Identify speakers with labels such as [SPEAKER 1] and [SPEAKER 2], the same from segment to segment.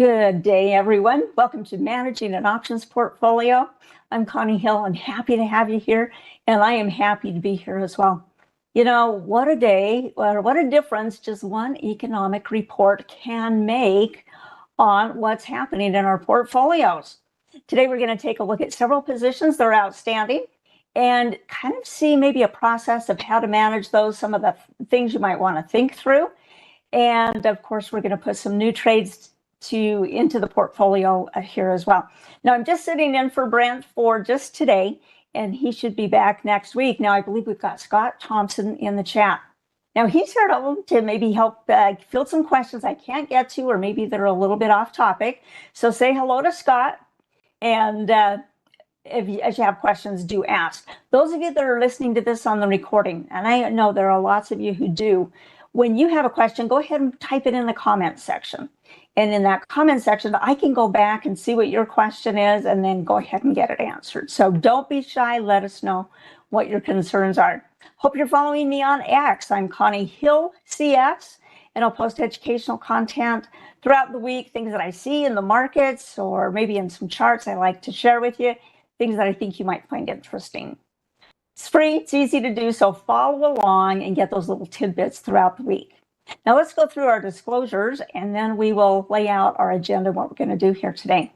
[SPEAKER 1] Good day, everyone. Welcome to Managing an Options Portfolio. I'm Connie Hill. I'm happy to have you here, and I am happy to be here as well. You know, what a day, or what a difference just one economic report can make on what's happening in our portfolios. Today, we're going to take a look at several positions that are outstanding and kind of see maybe a process of how to manage those, some of the things you might want to think through. And of course, we're going to put some new trades into the portfolio here as well. Now, I'm just sitting in for Brent for just today, and he should be back next week. Now, I believe we've got Scott Thompson in the chat. Now, he's here to maybe help field some questions I can't get to, or maybe they're a little bit off topic. So say hello to Scott, and as you have questions, do ask. Those of you that are listening to this on the recording, and I know there are lots of you who do, when you have a question, go ahead and type it in the comment section. And in that comment section, I can go back and see what your question is and then go ahead and get it answered. So don't be shy. Let us know what your concerns are. Hope you're following me on X. I'm Connie Hill, CX, and I'll post educational content throughout the week, things that I see in the markets or maybe in some charts I like to share with you, things that I think you might find interesting. It's free, it's easy to do, so follow along and get those little tidbits throughout the week. Now let's go through our disclosures, and then we will lay out our agenda, what we're going to do here today.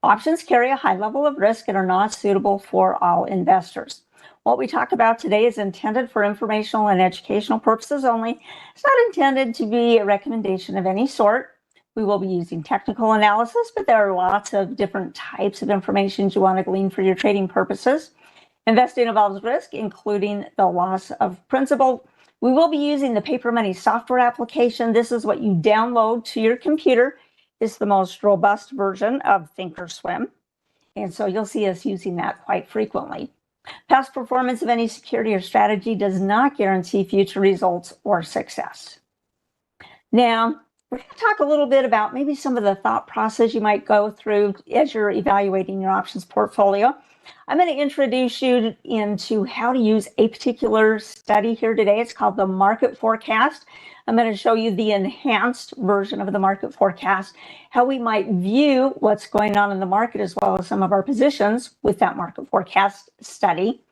[SPEAKER 1] Options carry a high level of risk and are not suitable for all investors. What we talk about today is intended for informational and educational purposes only. It's not intended to be a recommendation of any sort. We will be using technical analysis, but there are lots of different types of information you want to glean for your trading purposes. Investing involves risk, including the loss of principal. We will be using the Paper Money software application. This is what you download to your computer. It's the most robust version of thinkorswim. And so you'll see us using that quite frequently. Past performance of any security or strategy does not guarantee future results or success. Now, we're going to talk a little bit about maybe some of the thought process you might go through as you're evaluating your options portfolio. I'm going to introduce you into how to use a particular study here today. It's called the Market Forecast. I'm going to show you the enhanced version of the Market Forecast, how we might view what's going on in the market as well as some of our positions with that Market Forecast study.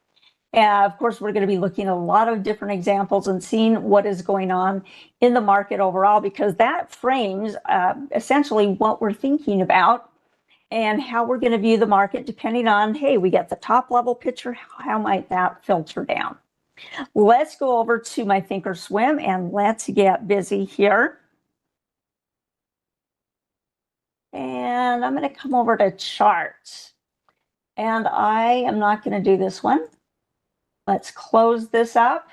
[SPEAKER 1] Of course, we're going to be looking at a lot of different examples and seeing what is going on in the market overall, because that frames essentially what we're thinking about and how we're going to view the market depending on, hey, we get the top level picture, how might that filter down? Let's go over to my thinkorswim and let's get busy here. And I'm going to come over to charts. And I am not going to do this one. Let's close this up.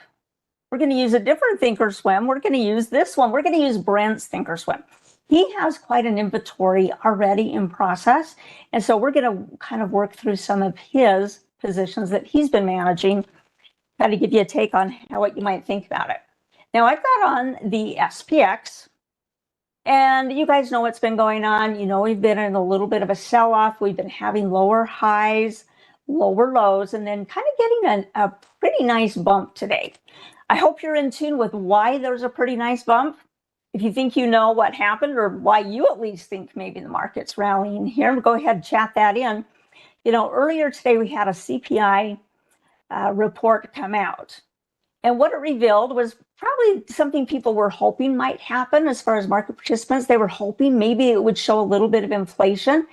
[SPEAKER 1] We're going to use a different thinkorswim. We're going to use this one. We're going to use Brent's thinkorswim. He has quite an inventory already in process. And so we're going to kind of work through some of his positions that he's been managing, kind of give you a take on what you might think about it. Now, I've got on the SPX, and you guys know what's been going on. You know, we've been in a little bit of a sell-off. We've been having lower highs, lower lows, and then kind of getting a pretty nice bump today. I hope you're in tune with why there's a pretty nice bump. If you think you know what happened, or why you at least think maybe the market's rallying here, go ahead and chat that in. You know, earlier today we had a CPI report come out. And what it revealed was probably something people were hoping might happen as far as market participants. They were hoping maybe it would show a little bit of inflation,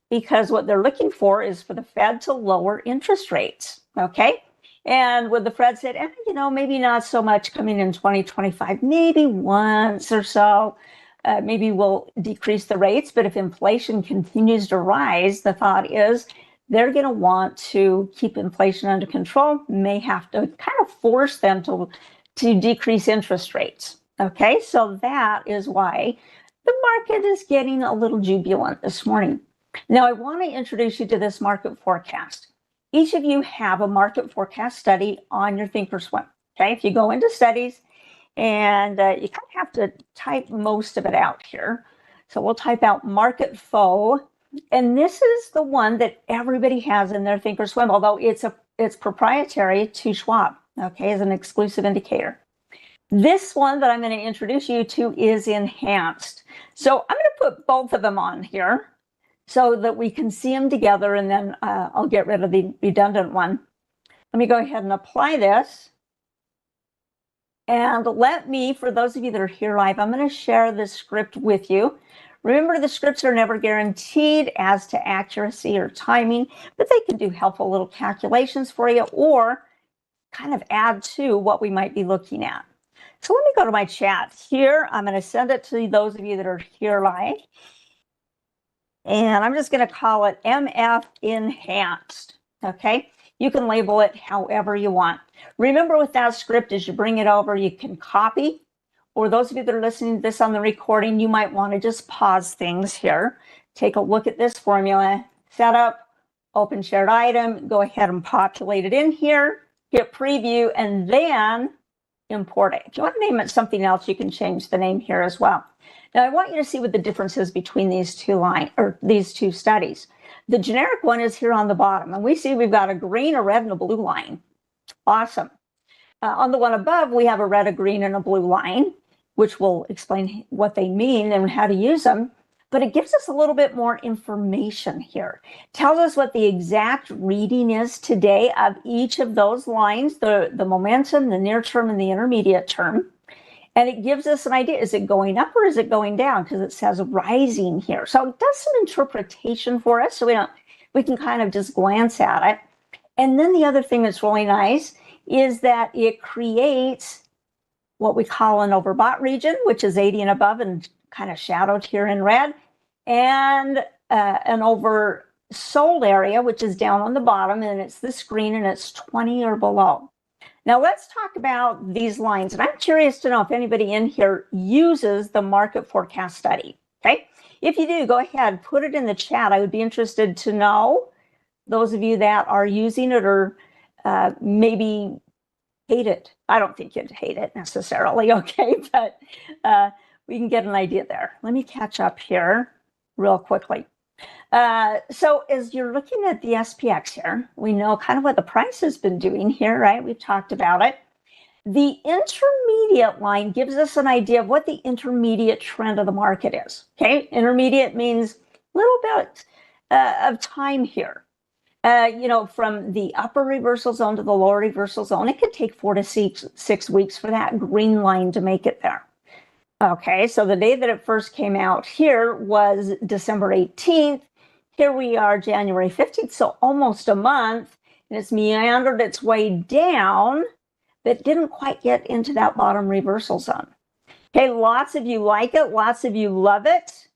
[SPEAKER 1] because what they're looking for is for the Fed to lower interest rates, okay? And what the Fed said, you know, maybe not so much coming in 2025, maybe once or so, maybe we'll decrease the rates. But if inflation continues to rise, the thought is they're going to want to keep inflation under control, may have to kind of force them to decrease interest rates. Okay, so that is why the market is getting a little jubilant this morning. Now, I want to introduce you to this market forecast. Each of you have a market forecast study on your thinkorswim. Okay, if you go into studies, and you kind of have to type most of it out here. So we'll type out market foe, and this is the one that everybody has in their thinkorswim, although it's proprietary to Schwab. Okay, as an exclusive indicator. This one that I'm going to introduce you to is enhanced. So I'm going to put both of them on here so that we can see them together, and then I'll get rid of the redundant one. Let me go ahead and apply this. And let me, for those of you that are here live, I'm going to share this script with you. Remember, the scripts are never guaranteed as to accuracy or timing, but they can do helpful little calculations for you or kind of add to what we might be looking at. So let me go to my chat here. I'm going to send it to those of you that are here live. And I'm just going to call it MF Enhanced. Okay. You can label it however you want. Remember, with that script, as you bring it over, you can copy, or those of you that are listening to this on the recording, you might want to just pause things here. Take a look at this formula, setup, open shared item, go ahead and populate it in here, hit preview, and then import it. If you want to name it something else, you can change the name here as well. Now, I want you to see what the difference is between these two studies. The generic one is here on the bottom, and we see we've got a green, a red, and a blue line. Awesome. On the one above, we have a red, a green, and a blue line, which will explain what they mean and how to use them. But it gives us a little bit more information here. Tells us what the exact reading is today of each of those lines, the momentum, the near term, and the intermediate term. And it gives us an idea, is it going up or is it going down? Because it says rising here. So it does some interpretation for us, so we can kind of just glance at it. And then the other thing that's really nice is that it creates what we call an overbought region, which is 80 and above and kind of shadowed here in red, and an oversold area, which is down on the bottom, and it's this green, and it's 20 or below. Now let's talk about these lines, and I'm curious to know if anybody in here uses the market forecast study. Okay, if you do, go ahead, put it in the chat. I would be interested to know, those of you that are using it or maybe hate it. I don't think you'd hate it necessarily, okay, but we can get an idea there. Let me catch up here real quickly. So as you're looking at the SPX here, we know kind of what the price has been doing here, right? We've talked about it. The intermediate line gives us an idea of what the intermediate trend of the market is. Okay, intermediate means a little bit of time here. From the upper reversal zone to the lower reversal zone, it could take 4 to 6 weeks for that green line to make it there. Okay, so the day that it first came out here was December 18th. Here we are, January 15th, so almost a month, and it's meandered its way down, but didn't quite get into that bottom reversal zone. Okay, lots of you like it, lots of you love it.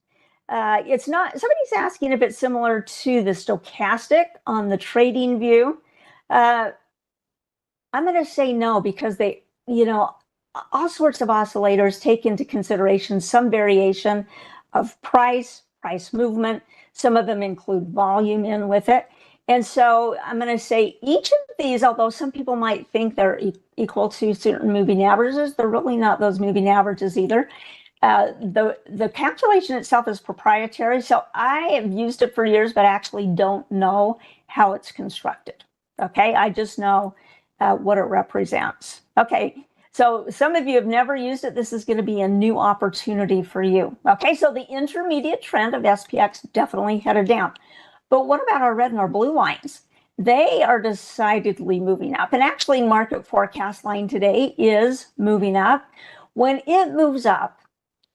[SPEAKER 1] It's not, somebody's asking if it's similar to the stochastic on the trading view. I'm going to say no, because they, all sorts of oscillators take into consideration some variation of price movement. Some of them include volume in with it. And so I'm going to say each of these, although some people might think they're equal to certain moving averages, they're really not those moving averages either. The calculation itself is proprietary, so I have used it for years, but actually don't know how it's constructed. Okay, I just know what it represents. Okay, so some of you have never used it. This is going to be a new opportunity for you. Okay, so the intermediate trend of SPX definitely headed down. But what about our red and our blue lines? They are decidedly moving up. And actually, market forecast line today is moving up. When it moves up,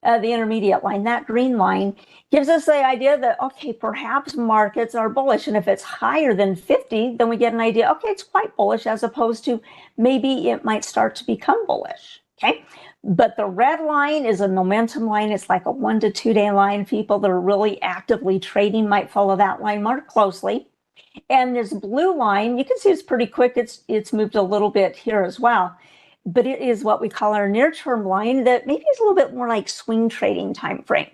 [SPEAKER 1] the intermediate line, that green line, gives us the idea that, okay, perhaps markets are bullish. And if it's higher than 50, then we get an idea, okay, it's quite bullish, as opposed to maybe it might start to become bullish, okay? But the red line is a momentum line. It's like a 1 to 2 day line. People that are really actively trading might follow that line more closely. And this blue line, you can see it's pretty quick. It's moved a little bit here as well. But it is what we call our near-term line that maybe is a little bit more like swing trading time frame.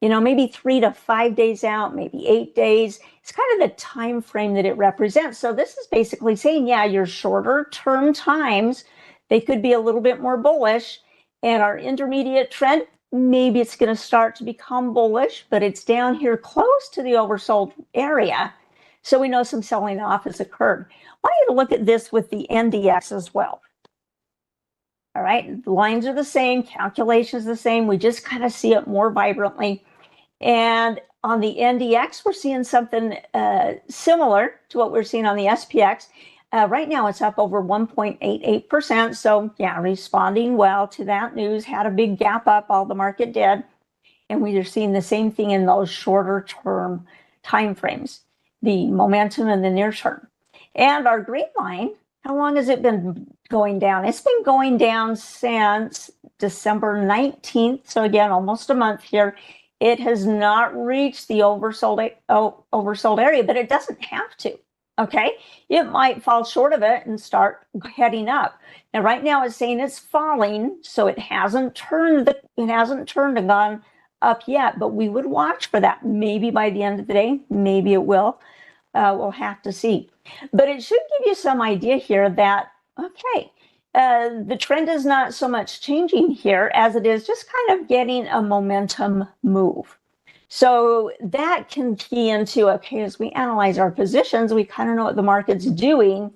[SPEAKER 1] Maybe 3 to 5 days out, maybe 8 days. It's kind of the time frame that it represents. So this is basically saying, yeah, your shorter term times, they could be a little bit more bullish. And our intermediate trend, maybe it's going to start to become bullish, but it's down here close to the oversold area. So we know some selling off has occurred. I want you to look at this with the NDX as well. All right, the lines are the same, calculations the same. We just kind of see it more vibrantly. And on the NDX, we're seeing something similar to what we're seeing on the SPX. Right now, it's up over 1.88%. So, yeah, responding well to that news. Had a big gap up, all the market did. And we are seeing the same thing in those shorter term time frames, the momentum in the near term. And our green line, how long has it been going down? It's been going down since December 19th. So again, almost a month here. It has not reached the oversold area, but it doesn't have to. Okay, it might fall short of it and start heading up. Now, right now, it's saying it's falling, so it hasn't turned. It hasn't turned and gone up yet. But we would watch for that. Maybe by the end of the day, maybe it will. We'll have to see. But it should give you some idea here that okay. The trend is not so much changing here as it is just kind of getting a momentum move. So that can key into, okay, as we analyze our positions, we kind of know what the market's doing.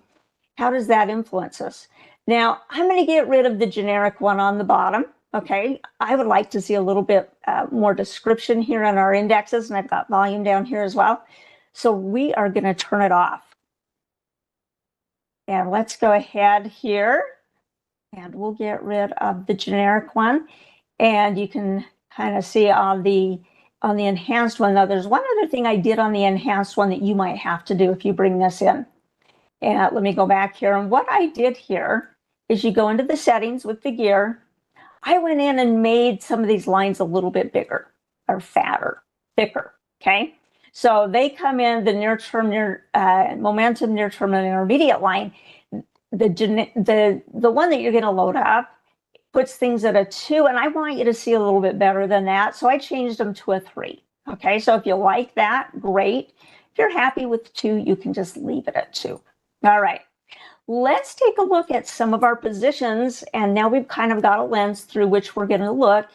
[SPEAKER 1] How does that influence us? Now, I'm going to get rid of the generic one on the bottom. Okay, I would like to see a little bit more description here on our indexes, and I've got volume down here as well. So we are going to turn it off. And let's go ahead here. And we'll get rid of the generic one. And you can kind of see on the enhanced one, though, there's one other thing I did on the enhanced one that you might have to do if you bring this in. And let me go back here. And what I did here is you go into the settings with the gear. I went in and made some of these lines a little bit bigger or fatter, thicker, okay? So they come in the near-term, momentum, near-term, and intermediate line. The one that you're going to load up puts things at a 2, and I want you to see a little bit better than that. So I changed them to a 3. Okay, so if you like that, great. If you're happy with 2, you can just leave it at 2. All right, let's take a look at some of our positions. And now we've kind of got a lens through which we're going to look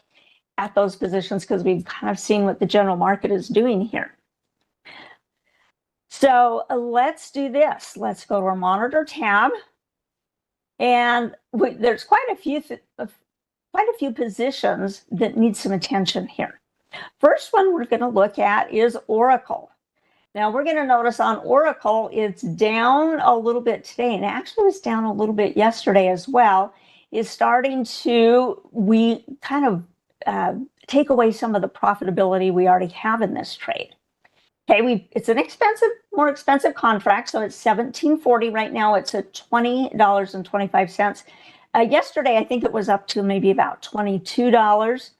[SPEAKER 1] at those positions because we've kind of seen what the general market is doing here. So let's do this. Let's go to our monitor tab. And there's quite a few positions that need some attention here. First one we're going to look at is Oracle. Now we're going to notice on Oracle, it's down a little bit today, and actually was down a little bit yesterday as well. Is starting to kind of take away some of the profitability we already have in this trade. Okay, it's an more expensive contract, so it's $17.40 right now. It's at $20.25. Yesterday, I think it was up to maybe about $22.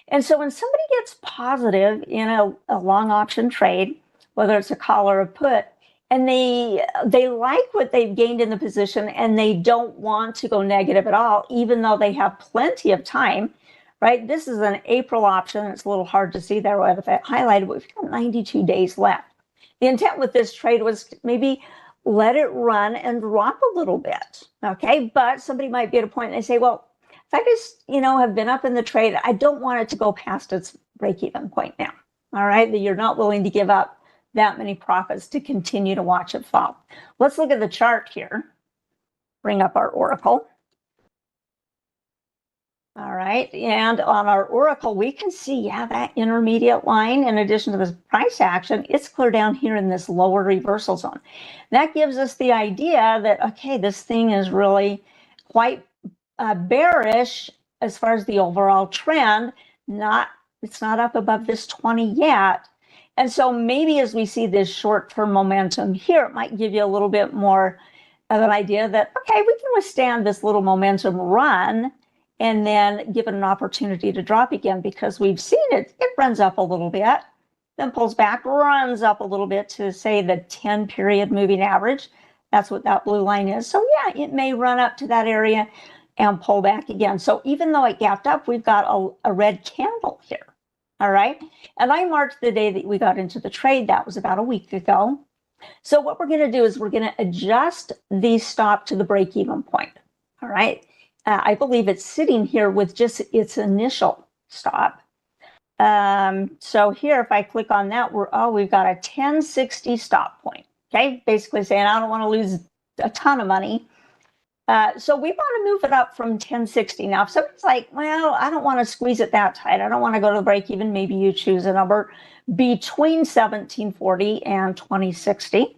[SPEAKER 1] And so when somebody gets positive in a long option trade, whether it's a call or a put, and they like what they've gained in the position and they don't want to go negative at all, even though they have plenty of time. Right, this is an April option. It's a little hard to see there with it highlighted, but we've got 92 days left. The intent with this trade was maybe let it run and drop a little bit, okay? But somebody might be at a point and they say, well, if I just, have been up in the trade, I don't want it to go past its break-even point now, all right? That you're not willing to give up that many profits to continue to watch it fall. Let's look at the chart here. Bring up our Oracle. All right, and on our Oracle, we can see, that intermediate line, in addition to this price action, it's clear down here in this lower reversal zone. That gives us the idea that, okay, this thing is really quite bearish as far as the overall trend. It's not up above this 20 yet. And so maybe as we see this short-term momentum here, it might give you a little bit more of an idea that, okay, we can withstand this little momentum run and then give it an opportunity to drop again, because we've seen it runs up a little bit, then pulls back, runs up a little bit to, say, the 10-period moving average. That's what that blue line is. So yeah, it may run up to that area and pull back again. So even though it gapped up, we've got a red candle here. All right. And I marked the day that we got into the trade. That was about a week ago. So what we're going to do is we're going to adjust the stop to the break-even point. All right. I believe it's sitting here with just its initial stop. So here, if I click on that, we've got a 1060 stop point. Okay, basically saying I don't want to lose a ton of money. So we want to move it up from 1060. Now, if somebody's like, well, I don't want to squeeze it that tight, I don't want to go to the break even, maybe you choose a number between 1740 and 2060.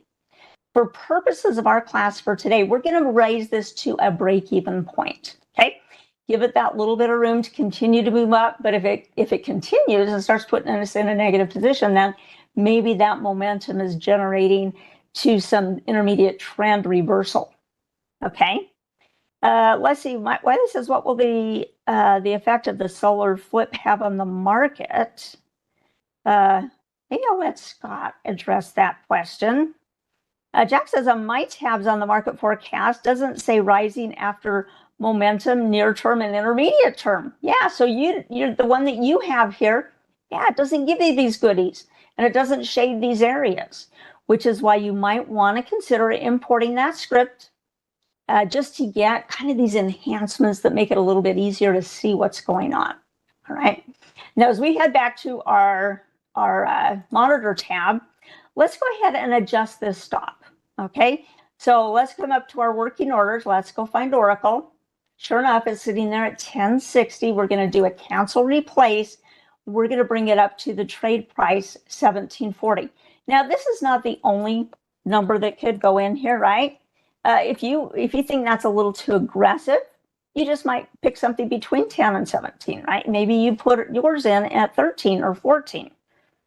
[SPEAKER 1] For purposes of our class for today, we're going to raise this to a break-even point. Okay, give it that little bit of room to continue to move up. But if it continues and starts putting us in a negative position, then maybe that momentum is generating to some intermediate trend reversal. Okay. Let's see. Wiley says, what will the effect of the solar flip have on the market? Maybe I'll let Scott address that question. Jack says, on my tabs on the market forecast doesn't say rising after momentum, near term and intermediate term. Yeah, so you're the one that you have here. Yeah, it doesn't give you these goodies and it doesn't shade these areas, which is why you might want to consider importing that script just to get kind of these enhancements that make it a little bit easier to see what's going on. All right. Now, as we head back to our monitor tab, let's go ahead and adjust this stop. Okay, so let's come up to our working orders. Let's go find Oracle. Sure enough, it's sitting there at 1060. We're going to do a cancel replace. We're going to bring it up to the trade price 1740. Now, this is not the only number that could go in here, right? If you think that's a little too aggressive, you just might pick something between 10 and 17, right? Maybe you put yours in at 13 or 14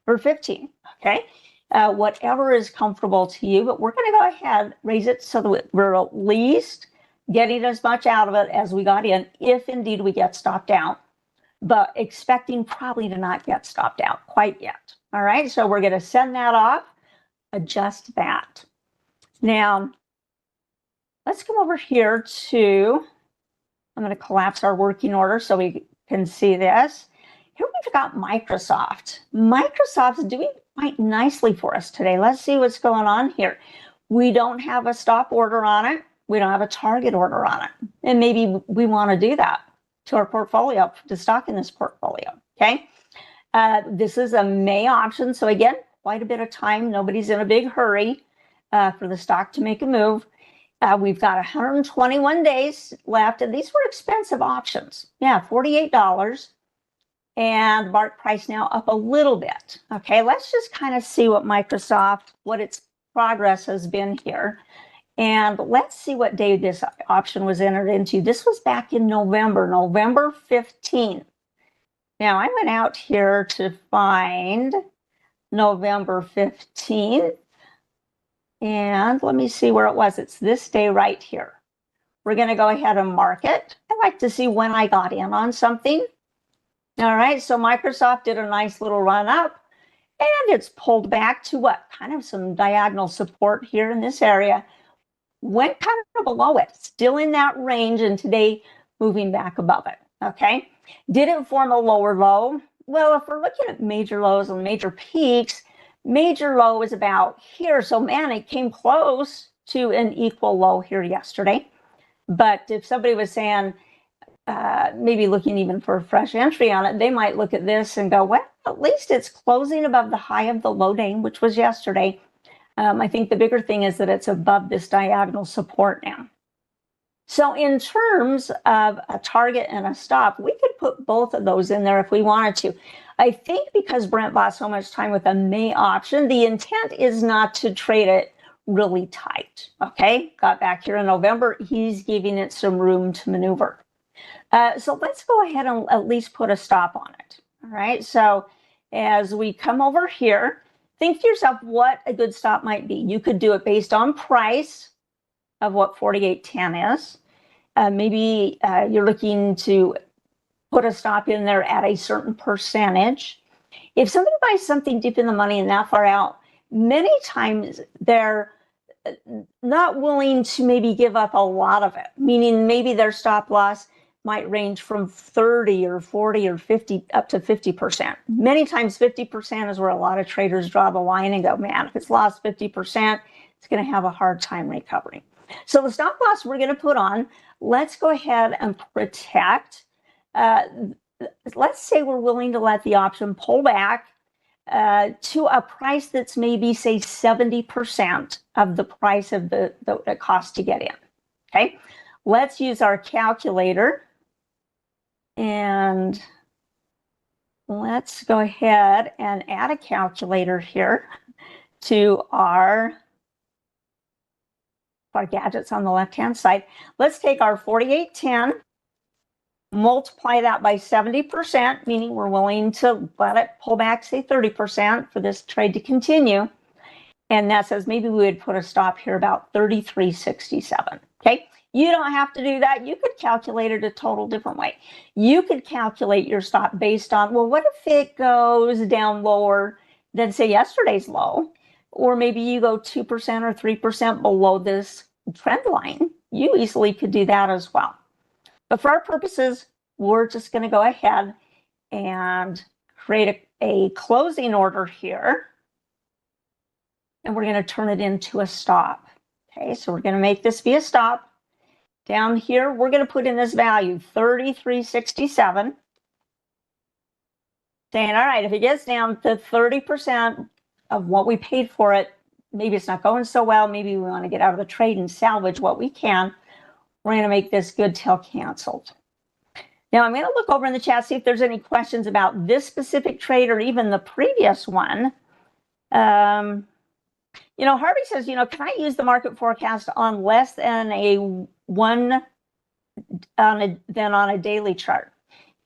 [SPEAKER 1] or 15, okay? Whatever is comfortable to you, but we're going to go ahead, raise it so that we're at least getting as much out of it as we got in, if indeed we get stopped out, but expecting probably to not get stopped out quite yet. All right, so we're going to send that off, adjust that. Now, let's come over here to, I'm going to collapse our working order so we can see this. Here we've got Microsoft. Microsoft's doing quite nicely for us today. Let's see what's going on here. We don't have a stop order on it. We don't have a target order on it. And maybe we want to do that to our portfolio, to stock in this portfolio, okay? This is a May option. So again, quite a bit of time. Nobody's in a big hurry for the stock to make a move. We've got 121 days left, and these were expensive options. Yeah, $48. And market price now up a little bit. Okay, let's just kind of see what Microsoft, what its progress has been here. And let's see what day this option was entered into. This was back in November 15th. Now I went out here to find November 15th. And let me see where it was. It's this day right here. We're going to go ahead and mark it. I like to see when I got in on something. All right, so Microsoft did a nice little run up, and it's pulled back to what? Kind of some diagonal support here in this area. Went kind of below it, still in that range, and today moving back above it, okay? Did it form a lower low? Well, if we're looking at major lows and major peaks, major low is about here. So, man, it came close to an equal low here yesterday. But if somebody was saying, maybe looking even for a fresh entry on it, they might look at this and go, well, at least it's closing above the high of the low day, which was yesterday. I think the bigger thing is that it's above this diagonal support now. So in terms of a target and a stop, we could put both of those in there if we wanted to. I think because Brent bought so much time with a May option, the intent is not to trade it really tight. Okay, got back here in November, he's giving it some room to maneuver. So let's go ahead and at least put a stop on it. All right, so as we come over here, think to yourself what a good stop might be. You could do it based on price of what 48.10 is. Maybe you're looking to put a stop in there at a certain percentage. If somebody buys something deep in the money and that far out, many times they're not willing to maybe give up a lot of it, meaning maybe their stop loss might range from 30 or 40 or 50 up to 50%. Many times 50% is where a lot of traders draw the line and go, man, if it's lost 50%, it's going to have a hard time recovering. So the stop loss we're going to put on, let's go ahead and protect. Let's say we're willing to let the option pull back to a price that's maybe, say, 70% of the price of the cost to get in. Okay, let's use our calculator and let's go ahead and add a calculator here to our gadgets on the left-hand side. Let's take our 4810, multiply that by 70%, meaning we're willing to let it pull back, say 30% for this trade to continue. And that says maybe we would put a stop here about 33.67. Okay. You don't have to do that. You could calculate it a total different way. You could calculate your stop based on, well, what if it goes down lower than, say, yesterday's low? Or maybe you go 2% or 3% below this trend line. You easily could do that as well. But for our purposes, we're just going to go ahead and create a closing order here. And we're going to turn it into a stop. Okay, so we're going to make this be a stop. Down here, we're going to put in this value, 33.67. Saying, all right, if it gets down to 30% of what we paid for it, maybe it's not going so well. Maybe we want to get out of the trade and salvage what we can. We're going to make this good till canceled. Now, I'm going to look over in the chat, see if there's any questions about this specific trade or even the previous one. You know, Harvey says, you know, can I use the market forecast on less than a daily chart?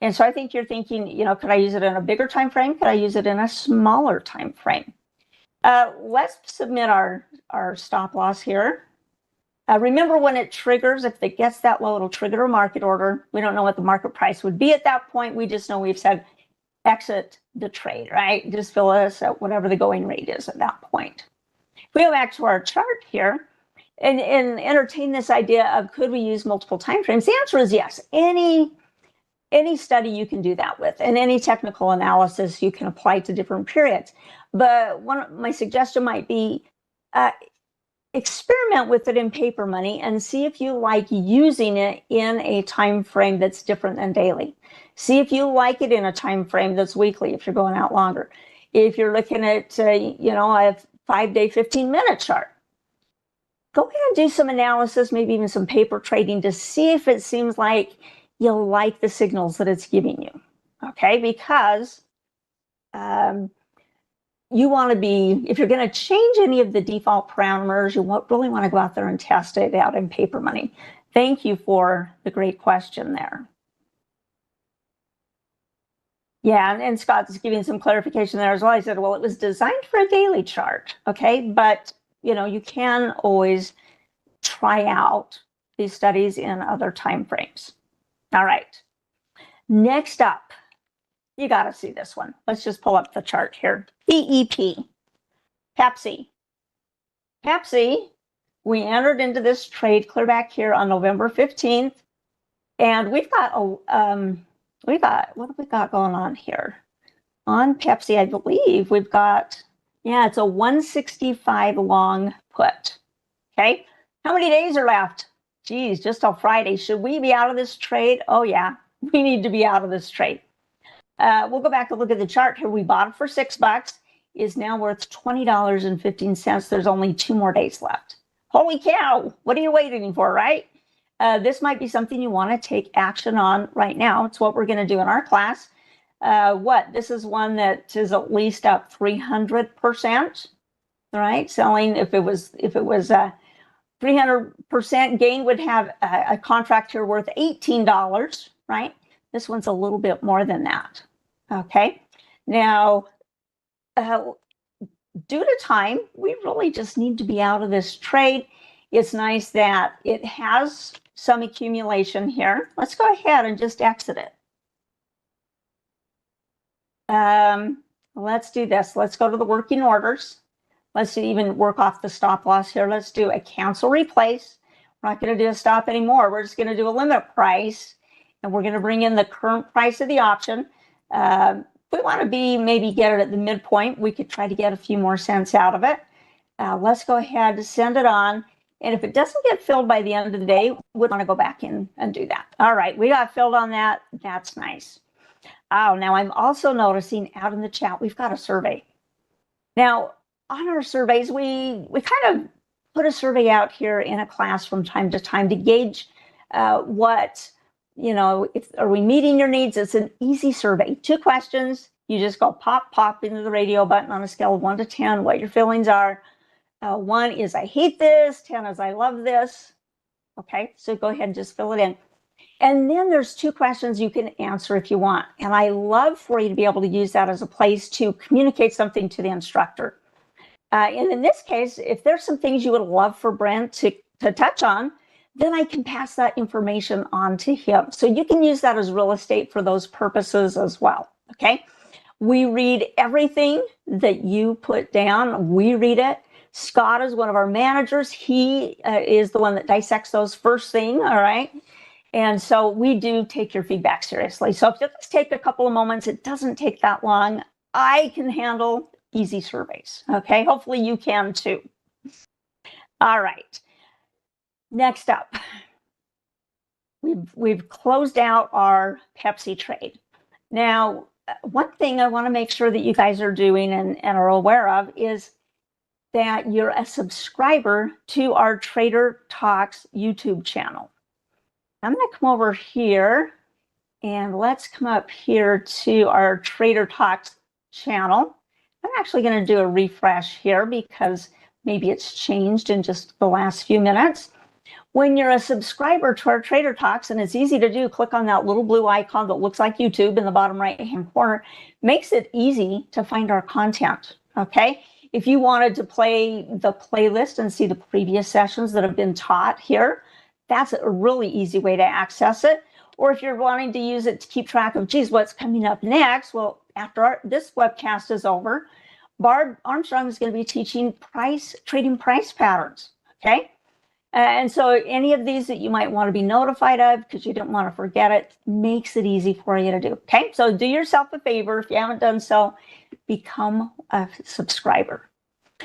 [SPEAKER 1] And so I think you're thinking, you know, could I use it in a bigger time frame? Could I use it in a smaller time frame? Let's submit our stop loss here. Remember, when it triggers, if it gets that low, it'll trigger a market order. We don't know what the market price would be at that point. We just know we've said exit the trade, right? Just fill us at whatever the going rate is at that point. If we go back to our chart here and entertain this idea of could we use multiple time frames, the answer is yes. Any study you can do that with, and any technical analysis you can apply to different periods. But my suggestion might be experiment with it in paper money and see if you like using it in a time frame that's different than daily. See if you like it in a time frame that's weekly, if you're going out longer. If you're looking at, you know, a 5-day, 15-minute chart, go ahead and do some analysis, maybe even some paper trading to see if it seems like you like the signals that it's giving you. Okay, because you want to be, if you're going to change any of the default parameters, you really want to go out there and test it out in paper money. Thank you for the great question there. Yeah, and Scott's giving some clarification there as well. He said, well, it was designed for a daily chart, okay? But, you know, you can always try out these studies in other time frames. All right. Next up, you got to see this one. Let's just pull up the chart here. PEP, Pepsi. Pepsi, we entered into this trade clear back here on November 15th. And we've got a... what have we got going on here? On Pepsi, I believe we've got, yeah, it's a 165 long put. Okay. How many days are left? Geez, just till Friday. Should we be out of this trade? Oh, yeah, we need to be out of this trade. We'll go back and look at the chart here. We bought it for $6, is now worth $20.15. There's only 2 more days left. Holy cow. What are you waiting for, right? This might be something you want to take action on right now. It's what we're going to do in our class. This is one that is at least up 300%, right? Selling, if it was 300% gain, would have a contract here worth $18, right? This one's a little bit more than that. Okay. Now, due to time, we really just need to be out of this trade. It's nice that it has some accumulation here. Let's go ahead and just exit it. Let's do this. Let's go to the working orders. Let's even work off the stop loss here. Let's do a cancel replace. We're not going to do a stop anymore. We're just going to do a limit price, and we're going to bring in the current price of the option. If we want to maybe get it at the midpoint, we could try to get a few more cents out of it. Let's go ahead and send it on. And if it doesn't get filled by the end of the day, we want to go back in and do that. All right, we got filled on that. That's nice. Oh, now I'm also noticing out in the chat, we've got a survey. Now, on our surveys, we kind of put a survey out here in a class from time to time to gauge Are we meeting your needs? It's an easy survey. 2 questions. You just go pop into the radio button on a scale of 1 to 10, what your feelings are. 1 is I hate this, 10 is I love this. Okay, so go ahead and just fill it in. And then there's 2 questions you can answer if you want. And I love for you to be able to use that as a place to communicate something to the instructor. And in this case, if there's some things you would love for Brent to touch on, then I can pass that information on to him. So you can use that as real estate for those purposes as well, okay? We read everything that you put down. We read it. Scott is one of our managers. He is the one that dissects those first thing, all right? And so we do take your feedback seriously. So if you'll just take a couple of moments, it doesn't take that long. I can handle easy surveys, okay? Hopefully you can too. All right. Next up, we've closed out our Pepsi trade. Now, one thing I want to make sure that you guys are doing and are aware of is that you're a subscriber to our Trader Talks YouTube channel. I'm going to come over here and let's come up here to our Trader Talks channel. I'm actually going to do a refresh here because maybe it's changed in just the last few minutes. When you're a subscriber to our Trader Talks, and it's easy to do, click on that little blue icon that looks like YouTube in the bottom right-hand corner. Makes it easy to find our content, okay? If you wanted to play the playlist and see the previous sessions that have been taught here, that's a really easy way to access it. Or if you're wanting to use it to keep track of, geez, what's coming up next? Well, after this webcast is over, Barb Armstrong is going to be teaching trading price patterns, okay? And so any of these that you might want to be notified of because you don't want to forget it, makes it easy for you to do. Okay, so do yourself a favor. If you haven't done so, become a subscriber.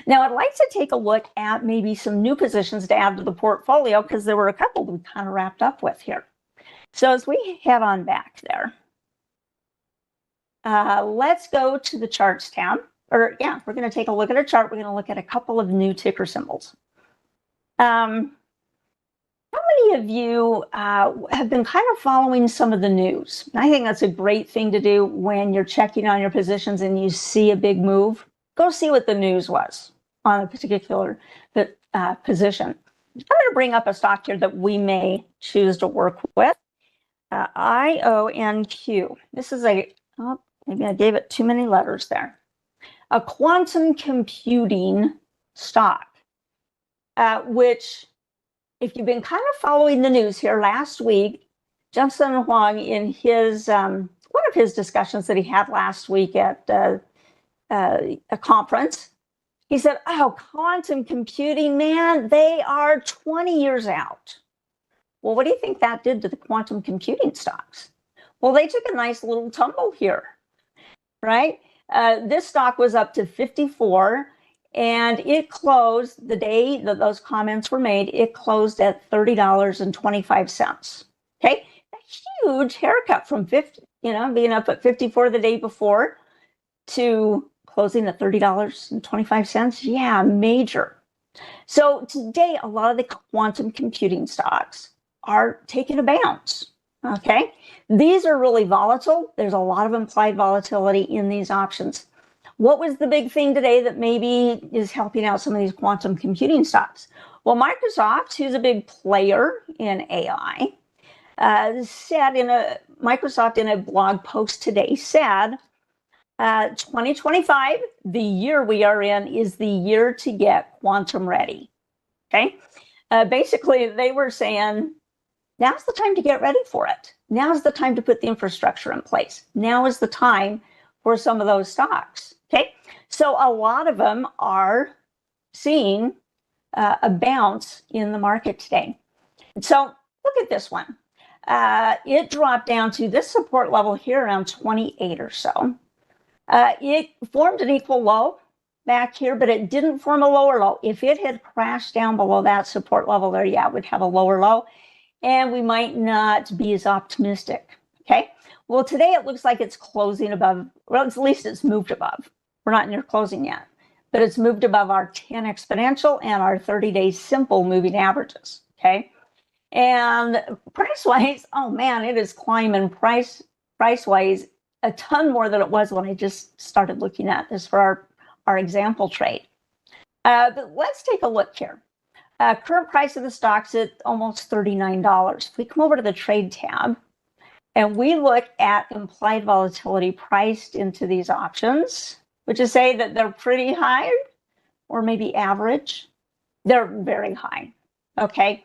[SPEAKER 1] Now, I'd like to take a look at maybe some new positions to add to the portfolio because there were a couple we kind of wrapped up with here. So as we head on back there, let's go to the charts tab. We're going to take a look at a chart. We're going to look at a couple of new ticker symbols. How many of you have been kind of following some of the news? I think that's a great thing to do when you're checking on your positions and you see a big move. Go see what the news was on a particular position. I'm going to bring up a stock here that we may choose to work with. IONQ. This is maybe I gave it too many letters there. A quantum computing stock, which, if you've been kind of following the news here last week, Jensen Huang, in his one of his discussions that he had last week at a conference, he said, oh, quantum computing, man, they are 20 years out. Well, what do you think that did to the quantum computing stocks? Well, they took a nice little tumble here, right? This stock was up to 54. And it closed the day that those comments were made, it closed at $30.25. Okay, a huge haircut from 50, being up at 54 the day before to closing at $30.25. Yeah, major. So today, a lot of the quantum computing stocks are taking a bounce. Okay, these are really volatile. There's a lot of implied volatility in these options. What was the big thing today that maybe is helping out some of these quantum computing stocks? Well, Microsoft, who's a big player in AI, said Microsoft in a blog post today said, 2025, the year we are in, is the year to get quantum ready. Okay, basically they were saying, now's the time to get ready for it. Now's the time to put the infrastructure in place. Now is the time for some of those stocks. Okay, so a lot of them are seeing a bounce in the market today. So look at this one. It dropped down to this support level here around 28 or so. It formed an equal low back here, but it didn't form a lower low. If it had crashed down below that support level there, yeah, it would have a lower low, and we might not be as optimistic. Okay, well, today it looks like it's closing above, well, at least it's moved above. We're not near closing yet, but it's moved above our 10 exponential and our 30-day simple moving averages, okay? And price-wise, oh man, it is climbing price-wise a ton more than it was when I just started looking at this for our example trade. But let's take a look here. Current price of the stock's at almost $39. If we come over to the trade tab and we look at implied volatility priced into these options, which is say that they're pretty high or maybe average, they're very high. Okay.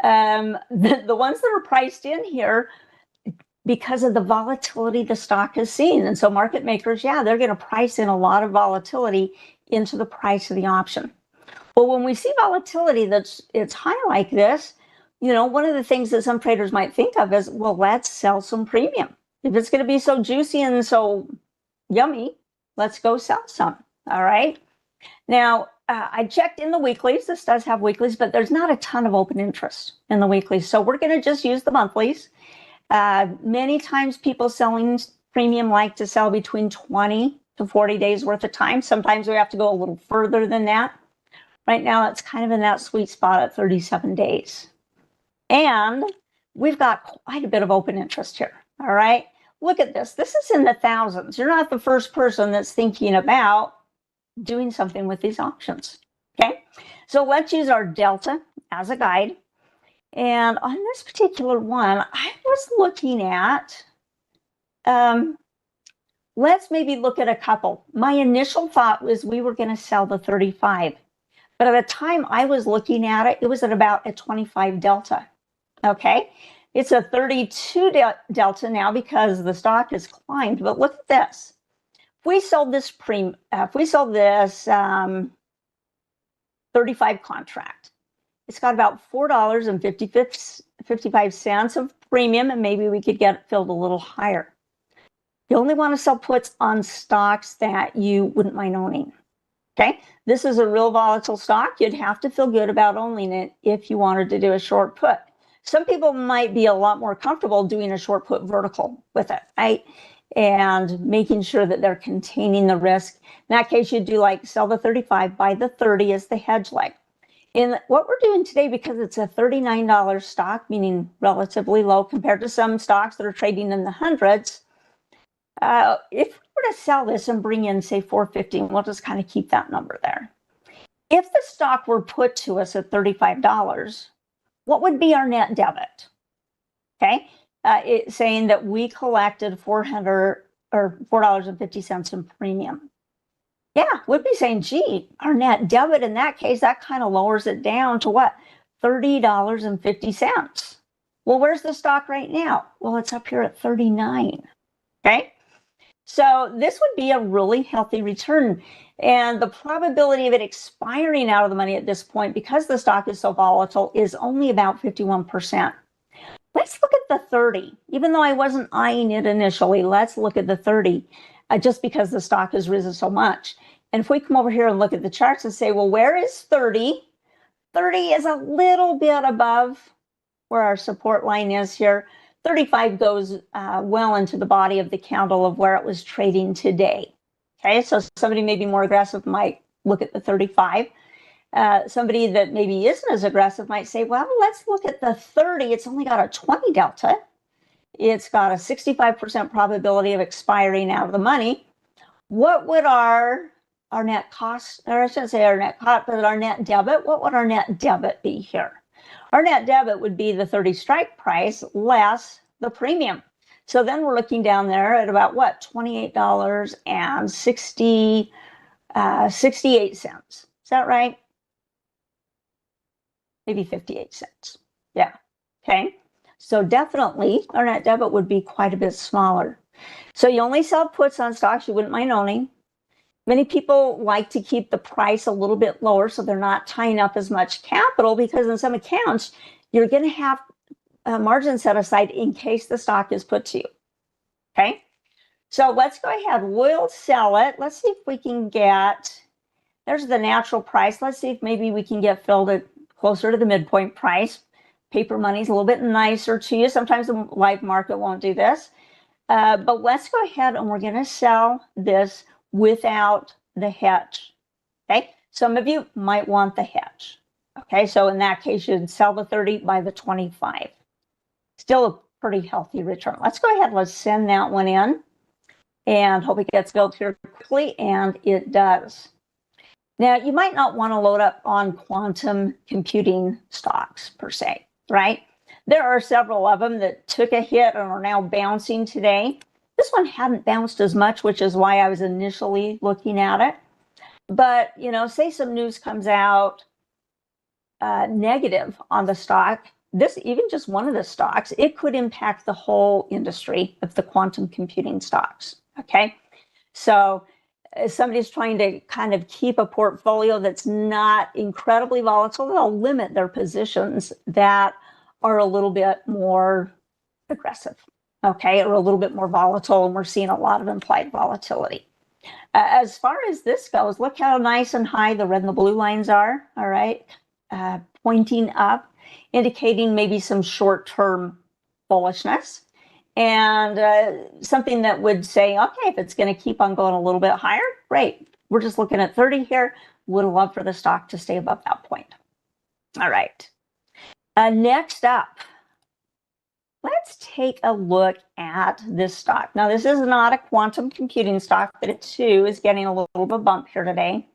[SPEAKER 1] The ones that are priced in here because of the volatility the stock has seen. And so market makers, yeah, they're going to price in a lot of volatility into the price of the option. Well, when we see volatility it's high like this, one of the things that some traders might think of is, well, let's sell some premium. If it's going to be so juicy and so yummy, let's go sell some. All right. Now, I checked in the weeklies. This does have weeklies, but there's not a ton of open interest in the weeklies. So we're going to just use the monthlies. Many times people selling premium like to sell between 20 to 40 days worth of time. Sometimes we have to go a little further than that. Right now, it's kind of in that sweet spot at 37 days. And we've got quite a bit of open interest here. All right. Look at this. This is in the thousands. You're not the first person that's thinking about doing something with these options. Okay. So let's use our delta as a guide. And on this particular one, I was looking at, let's maybe look at a couple. My initial thought was we were going to sell the 35. But at the time I was looking at it, it was at about a 25 delta. Okay. It's a 32 delta now because the stock has climbed. But look at this. If we sold this 35 contract, it's got about $4.55 of premium, and maybe we could get it filled a little higher. You only want to sell puts on stocks that you wouldn't mind owning. Okay, this is a real volatile stock. You'd have to feel good about owning it if you wanted to do a short put. Some people might be a lot more comfortable doing a short put vertical with it, right? And making sure that they're containing the risk. In that case, you'd do like sell the 35, buy the 30 as the hedge leg. In what we're doing today, because it's a $39 stock, meaning relatively low compared to some stocks that are trading in the hundreds, if we were to sell this and bring in, say, 415, we'll just kind of keep that number there. If the stock were put to us at $35, what would be our net debit? Okay, it's saying that we collected $4.50 in premium. Yeah, we'd be saying, gee, our net debit in that case, that kind of lowers it down to what? $30.50. Well, where's the stock right now? Well, it's up here at 39. Okay. So this would be a really healthy return. And the probability of it expiring out of the money at this point, because the stock is so volatile, is only about 51%. Let's look at the 30. Even though I wasn't eyeing it initially, let's look at the 30, just because the stock has risen so much. And if we come over here and look at the charts and say, well, where is 30? 30 is a little bit above where our support line is here. 35 goes well into the body of the candle of where it was trading today. Okay, so somebody maybe more aggressive might look at the 35. Somebody that maybe isn't as aggressive might say, well, let's look at the 30. It's only got a 20 delta. It's got a 65% probability of expiring out of the money. What would our net cost, or I shouldn't say our net cost, but our net debit, what would our net debit be here? Our net debit would be the 30 strike price less the premium. So then we're looking down there at about what? $28.68. Is that right? Maybe 58 cents. Yeah. Okay. So definitely our net debit would be quite a bit smaller. So you only sell puts on stocks you wouldn't mind owning. Many people like to keep the price a little bit lower so they're not tying up as much capital, because in some accounts, you're going to have a margin set aside in case the stock is put to you. Okay, so let's go ahead. We'll sell it. Let's see if we can get, there's the natural price. Let's see if maybe we can get filled at closer to the midpoint price. Paper money is a little bit nicer to you. Sometimes the live market won't do this. But let's go ahead and we're going to sell this without the hedge. Okay, some of you might want the hedge. Okay, so in that case, you'd sell the 30, buy the 25. Still a pretty healthy return. Let's go ahead, let's send that one in and hope it gets built here quickly, and it does. Now, you might not want to load up on quantum computing stocks per se, right? There are several of them that took a hit and are now bouncing today. This one hadn't bounced as much, which is why I was initially looking at it. But, you know, say some news comes out negative on the stock, this, even just one of the stocks, it could impact the whole industry of the quantum computing stocks. Okay. So if somebody's trying to kind of keep a portfolio that's not incredibly volatile, they'll limit their positions that are a little bit more aggressive. Okay. Or a little bit more volatile. And we're seeing a lot of implied volatility. As far as this goes, look how nice and high the red and the blue lines are. All right. Pointing up, indicating maybe some short-term bullishness, and something that would say, okay, if it's going to keep on going a little bit higher, great. We're just looking at 30 here. Would love for the stock to stay above that point. All right. Next up, let's take a look at this stock. Now, this is not a quantum computing stock, but it too is getting a little bit of a bump here today.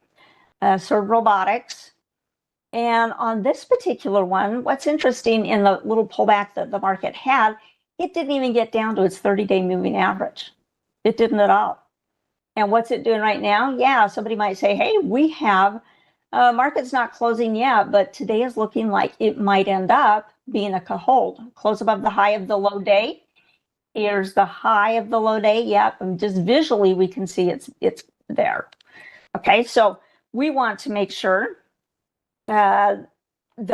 [SPEAKER 1] Serve Robotics. And on this particular one, what's interesting in the little pullback that the market had, it didn't even get down to its 30-day moving average. It didn't at all. And what's it doing right now? Yeah, somebody might say, hey, we have, market's not closing yet, but today is looking like it might end up being a hold. Close above the high of the low day. Here's the high of the low day. Yep, and just visually we can see it's there. Okay, so we want to make sure that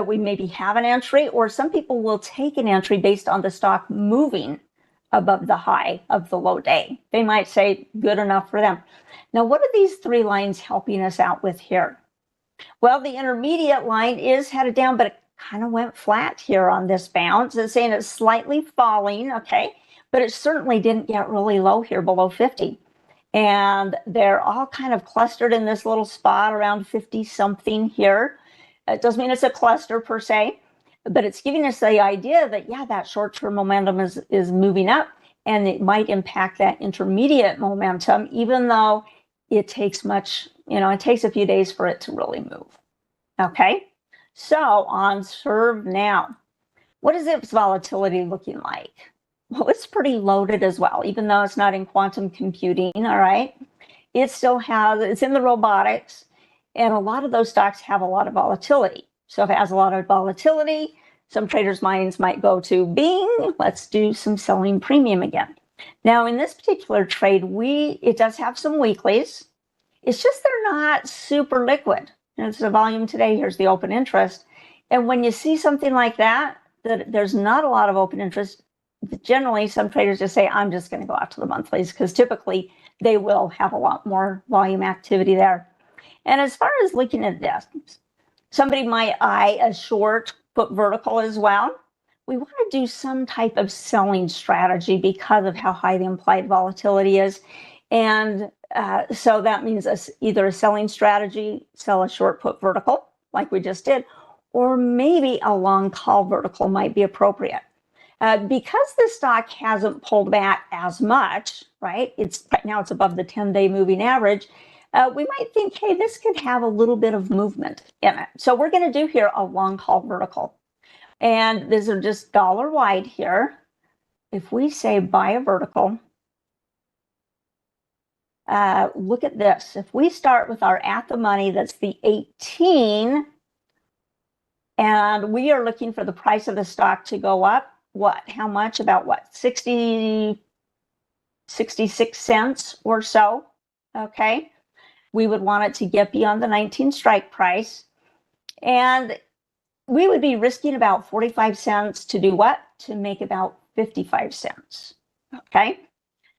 [SPEAKER 1] we maybe have an entry, or some people will take an entry based on the stock moving above the high of the low day. They might say good enough for them. Now, what are these three lines helping us out with here? Well, the intermediate line is headed down, but it kind of went flat here on this bounce. It's saying it's slightly falling, okay, but it certainly didn't get really low here below 50. And they're all kind of clustered in this little spot around 50 something here. It doesn't mean it's a cluster per se, but it's giving us the idea that, yeah, that short-term momentum is moving up, and it might impact that intermediate momentum, even though it takes much, you know, it takes a few days for it to really move. Okay, so on Serve now, what is its volatility looking like? Well, it's pretty loaded as well, even though it's not in quantum computing, all right? It still has, it's in the robotics, and a lot of those stocks have a lot of volatility. So if it has a lot of volatility, some traders' minds might go to bing, let's do some selling premium again. Now, in this particular trade, it does have some weeklies. It's just they're not super liquid. There's the volume today, here's the open interest. And when you see something like that there's not a lot of open interest, generally some traders just say, I'm just going to go out to the monthlies, because typically they will have a lot more volume activity there. And as far as looking at this, somebody might eye a short put vertical as well. We want to do some type of selling strategy because of how high the implied volatility is. And so that means either a selling strategy, sell a short put vertical, like we just did, or maybe a long call vertical might be appropriate. Because the stock hasn't pulled back as much, right? Right now it's above the 10-day moving average. We might think, hey, this could have a little bit of movement in it. So we're going to do here a long call vertical. And these are just dollar wide here. If we say buy a vertical, look at this. If we start with our at the money, that's the 18, and we are looking for the price of the stock to go up, what? How much? About what? 66 cents or so, okay? We would want it to get beyond the 19 strike price. And we would be risking about 45 cents to do what? To make about 55 cents, okay?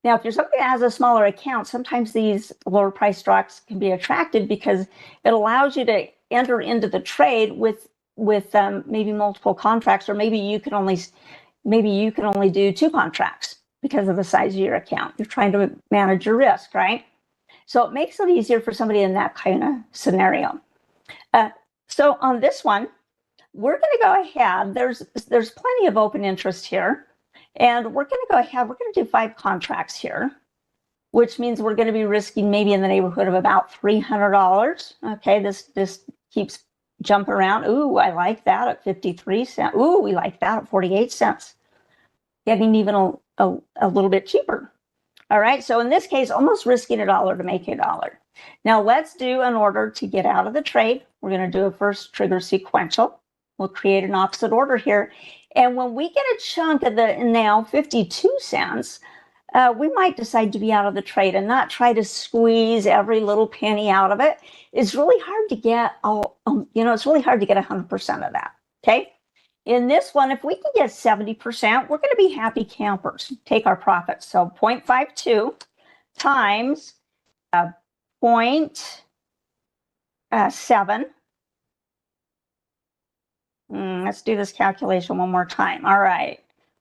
[SPEAKER 1] Now, if you're somebody that has a smaller account, sometimes these lower price stocks can be attractive because it allows you to enter into the trade with maybe multiple contracts, or maybe you can only do 2 contracts because of the size of your account. You're trying to manage your risk, right? So it makes it easier for somebody in that kind of scenario. So on this one, we're going to go ahead. There's plenty of open interest here. And we're going to go ahead. We're going to do 5 contracts here, which means we're going to be risking maybe in the neighborhood of about $300. Okay, this keeps jumping around. Ooh, I like that at 53 cents. Ooh, we like that at 48 cents. Getting even a little bit cheaper. All right, so in this case, almost risking $1 to make $1. Now let's do an order to get out of the trade. We're going to do a first trigger sequential. We'll create an opposite order here. And when we get a chunk of the now 52 cents, we might decide to be out of the trade and not try to squeeze every little penny out of it. It's really hard to get it's really hard to get 100% of that. Okay. In this one, if we can get 70%, we're going to be happy campers. Take our profits. So 0.52 times 0.7. Let's do this calculation one more time. All right.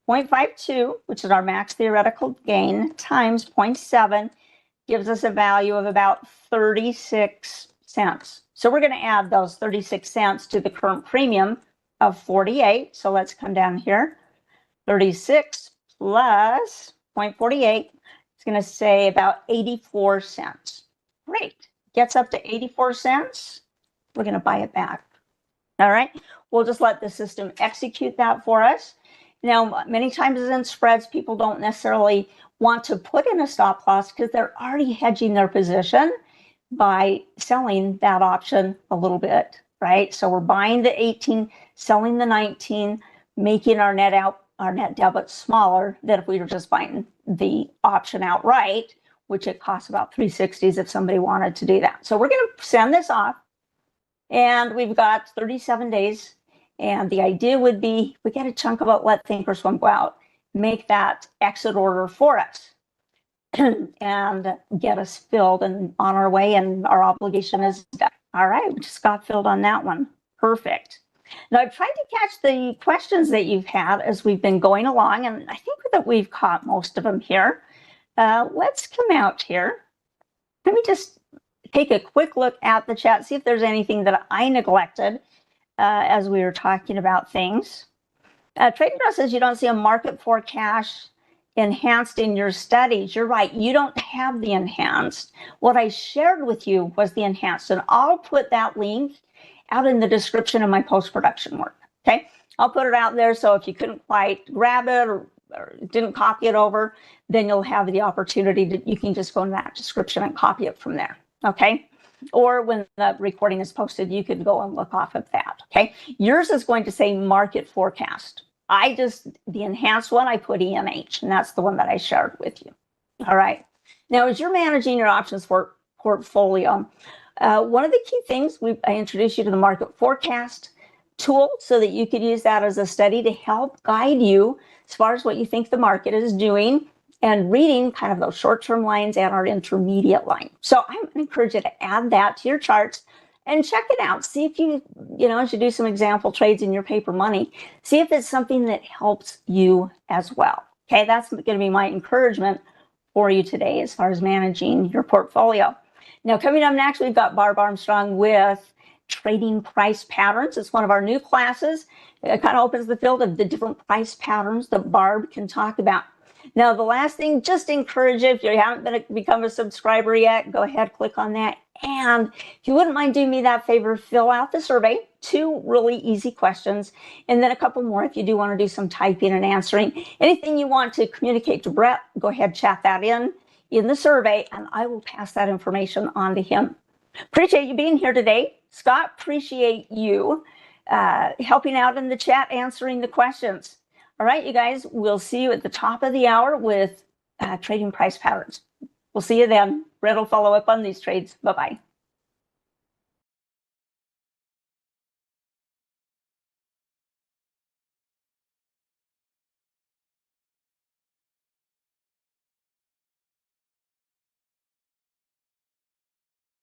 [SPEAKER 1] 0.52, which is our max theoretical gain, times 0.7 gives us a value of about 36 cents. So we're going to add those 36 cents to the current premium of 48. So let's come down here. 36 plus 0.48. It's going to say about 84 cents. Great. Gets up to 84 cents. We're going to buy it back. All right. We'll just let the system execute that for us. Now, many times in spreads, people don't necessarily want to put in a stop loss because they're already hedging their position by selling that option a little bit, right? So we're buying the 18, selling the 19, making our net debit smaller than if we were just buying the option outright, which it costs about $3.60 if somebody wanted to do that. So we're going to send this off, and we've got 37 days. And the idea would be we get a chunk of it, let Thinkorswim go out, make that exit order for us, and get us filled and on our way, and our obligation is done. All right, we just got filled on that one. Perfect. Now, I've tried to catch the questions that you've had as we've been going along, and I think that we've caught most of them here. Let's come out here. Let me just take a quick look at the chat, see if there's anything that I neglected as we were talking about things. Trading Pro says you don't see a market forecast enhanced in your studies. You're right, you don't have the enhanced. What I shared with you was the enhanced, and I'll put that link out in the description of my post-production work, okay? I'll put it out there, so if you couldn't quite grab it or didn't copy it over, then you'll have the opportunity to, you can just go in that description and copy it from there, okay? Or when the recording is posted, you could go and look off of that, okay? Yours is going to say market forecast. The enhanced one, I put EMH, and that's the one that I shared with you. All right. Now, as you're managing your options for portfolio, one of the key things, I introduced you to the market forecast tool so that you could use that as a study to help guide you as far as what you think the market is doing, and reading kind of those short-term lines and our intermediate line. So I'm going to encourage you to add that to your charts and check it out. See if you as you do some example trades in your paper money, see if it's something that helps you as well. Okay, that's going to be my encouragement for you today as far as managing your portfolio. Now, coming up next, we've got Barb Armstrong with Trading Price Patterns. It's one of our new classes. It kind of opens the field of the different price patterns that Barb can talk about. Now, the last thing, just encourage you, if you haven't become a subscriber yet, go ahead, click on that. And if you wouldn't mind doing me that favor, fill out the survey, 2 really easy questions, and then a couple more if you do want to do some typing and answering. Anything you want to communicate to Brett, go ahead, chat that in the survey, and I will pass that information on to him. Appreciate you being here today. Scott, appreciate you helping out in the chat, answering the questions. All right, you guys, we'll see you at the top of the hour with Trading Price Patterns. We'll see you then. Brett will follow up on these trades. Bye-bye.